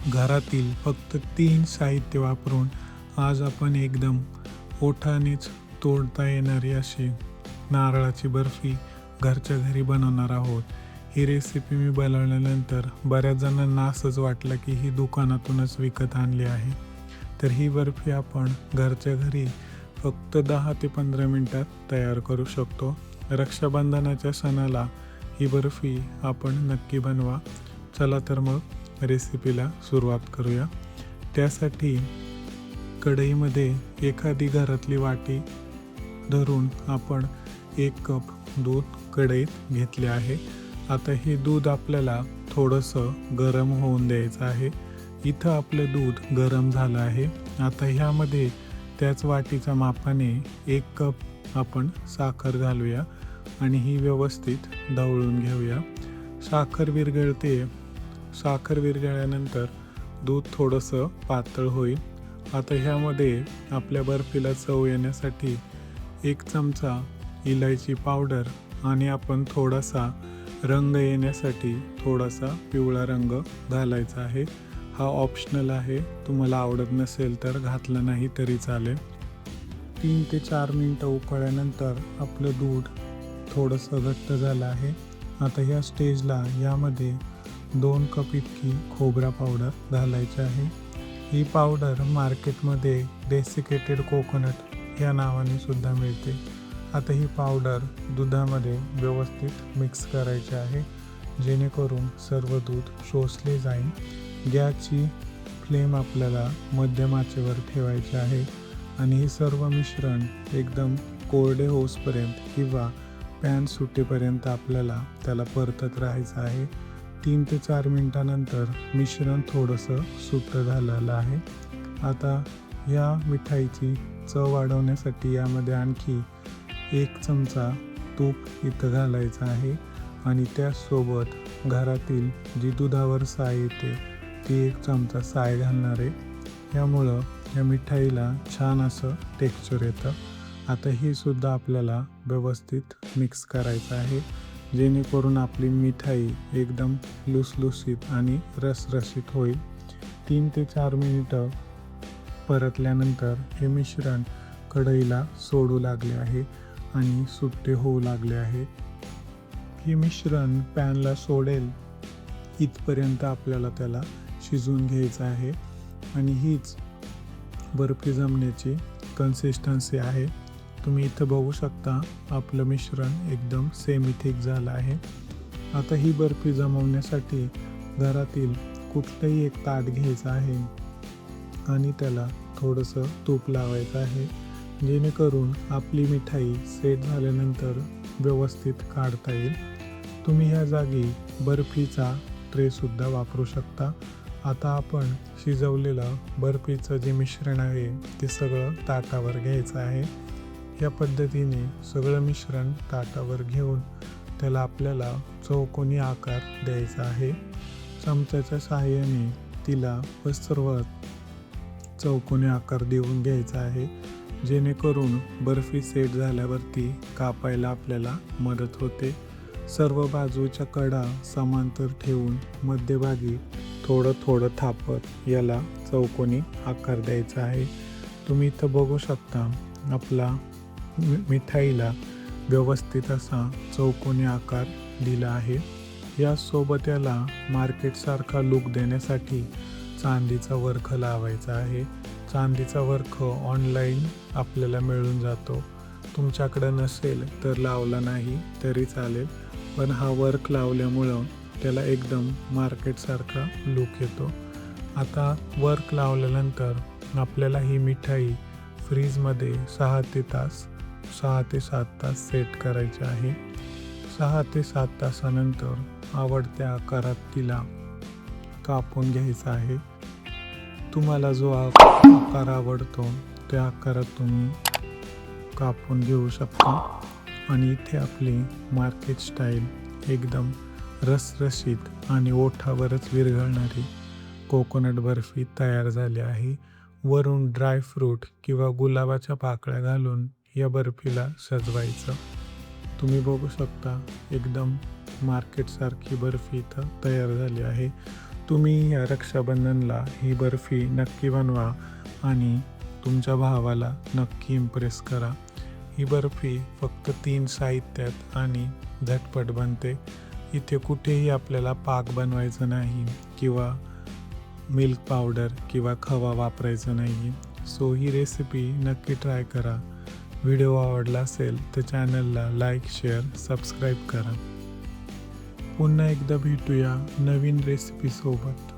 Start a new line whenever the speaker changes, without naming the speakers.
घरातील फक्त 3 साहित्य वापरून आज आपण एकदम ओठानेच तोडता येणारी अशी नारळाची बर्फी घरच्या घरी बनवणार आहोत. ही रेसिपी मी बनवल्यानंतर बऱ्याच जणांना असंच वाटलं की ही दुकानातूनच विकत आणली आहे. तर ही बर्फी आपण घरच्या घरी फक्त 10 ते 15 मिनिटात तयार करू शकतो. रक्षाबंधनाच्या सणाला ही बर्फी आपण नक्की बनवा. चला तर मग रेसिपीला सुरुवात करूया. त्यासाठी कढईमध्ये एखादी घरातली वाटी धरून आपण 1 कप दूध कढईत घेतले आहे. आता हे दूध आपल्याला थोडंसं गरम होऊन द्यायचं आहे. इथं आपलं दूध गरम झालं आहे. आता ह्यामध्ये त्याच वाटीच्या मापाने 1 कप आपण साखर घालूया आणि ही व्यवस्थित ढवळून घेऊया. साखर विरघळल्यानंतर दूध थोडंसं पातळ होईल. आता ह्यामध्ये आपल्या बर्फीला चव येण्यासाठी 1 चमचा इलायची पावडर आणि आपण थोडासा रंग येण्यासाठी थोडासा पिवळा रंग घालायचा आहे. हा ऑप्शनल आहे, तुम्हाला आवडत नसेल तर घातलं नाही तरी चालेल. 3 ते 4 मिनटं उकळल्यानंतर आपलं दूध थोडंसं घट्ट झालं आहे. आता ह्या स्टेजला यामध्ये 2 कप इतकी खोबरा पावडर घालायची आहे. ही पावडर मार्केटमध्ये डेसिकेटेड कोकोनट या नावाने सुद्धा मिळते. आता ही पावडर दुधामध्ये व्यवस्थित मिक्स करायची आहे जेणेकरून सर्व दूध शोषले जाईल. गॅसची फ्लेम आपल्याला मध्यम आचेवर ठेवायची आहे आणि हे सर्व मिश्रण एकदम कोरडे होईपर्यंत किंवा पॅन सुटेपर्यंत आपल्याला त्याला परतत राहायचं आहे. 3 ते 4 मिनिटानंतर मिश्रण थोडंसं सुट्ट झालेलं आहे. आता या मिठाईची चव वाढवण्यासाठी यामध्ये आणखी 1 चमचा तूप इथं घालायचं आहे आणि त्याचसोबत घरातील जी दुधावर साय येते ती 1 चमचा साय घालणार आहे. यामुळं या मिठाईला छान असं टेक्स्चर येतं. आता ही सुद्धा आपल्याला व्यवस्थित मिक्स करायचं आहे जेणेकरून आपली मिठाई एकदम लुसलुसीत आणि रसरशीत होईल. 3 ते 4 मिनिटं परतल्यानंतर हे मिश्रण कढईला सोडू लागले आहे आणि सुट्टे होऊ लागले आहे. हे मिश्रण पॅनला सोडेल इथपर्यंत आपल्याला त्याला शिजवून घ्यायचं आहे आणि हीच बर्फी जमण्याची कन्सिस्टन्सी आहे. तुम्ही इथं बघू शकता आपलं मिश्रण एकदम सेमी थिक झालं आहे. आता ही बर्फी जमवण्यासाठी घरातील कुठलंही एक ताट घ्यायचं आहे आणि त्याला थोडंसं तूप लावायचं आहे जेणेकरून आपली मिठाई सेट झाल्यानंतर व्यवस्थित काढता येईल. तुम्ही ह्या जागी बर्फीचा ट्रेसुद्धा वापरू शकता. आता आपण शिजवलेलं बर्फीचं जे मिश्रण आहे ते सगळं ताटावर घ्यायचं आहे. या पद्धतीने सगळं मिश्रण ताटावर घेऊन त्याला आपल्याला चौकोनी आकार द्यायचा आहे. चमच्याच्या साहाय्याने तिला पसरवत चौकोनी आकार देऊन घ्यायचा आहे जेणेकरून बर्फी सेट झाल्यावरती कापायला आपल्याला मदत होते. सर्व बाजूच्या कडा समांतर ठेवून मध्यभागी थोडं थोडं थापत याला चौकोनी आकार द्यायचा आहे. तुम्ही इथं बघू शकता आपला मिठाईला व्यवस्थित असा चौकोनी आकार दिला आहे. यासोबत याला मार्केटसारखा लुक देण्यासाठी चांदीचा वर्ख लावायचा आहे. चांदीचा वर्ख ऑनलाईन आपल्याला मिळून जातो. तुमच्याकडं नसेल तर लावला नाही तरी चालेल, पण हा वर्क लावल्यामुळं त्याला एकदम मार्केटसारखा लुक येतो. आता वर्क लावल्यानंतर आपल्याला ही मिठाई फ्रीजमध्ये 6 ते 7 तास सेट करायची आहे. 6 ते 7 तासानंतर आवडत्या आकारात तिला कापून घ्यायचा आहे. तुम्हाला जो आकार आवडतो त्या आकारात तुम्ही कापून घेऊ शकता. आणि इथे आपली मार्केट स्टाईल एकदम रसरशीत आणि ओठावरच विरघळणारी कोकोनट बर्फी तयार झाली आहे. वरून ड्रायफ्रूट किंवा गुलाबाच्या पाकळ्या घालून या बर्फीला सजवायचं. तुम्ही बघू शकता एकदम मार्केटसारखी बर्फी इथं तयार झाली आहे. तुम्ही या रक्षाबंधनला ही बर्फी नक्की बनवा आणि तुमच्या भावाला नक्की इम्प्रेस करा. ही बर्फी फक्त 3 साहित्यात आणि झटपट बनते. इथे कुठेही आपल्याला पाक बनवायचा नाही किंवा मिल्क पावडर किंवा खवा वापरायचा नाही. सो ही रेसिपी नक्की ट्राय करा. व्हिडिओ आवडला असेल तर चॅनलला लाईक, शेअर, सबस्क्राईब करा. पुन्हा एकदा भेटूया नवीन रेसिपीसोबत.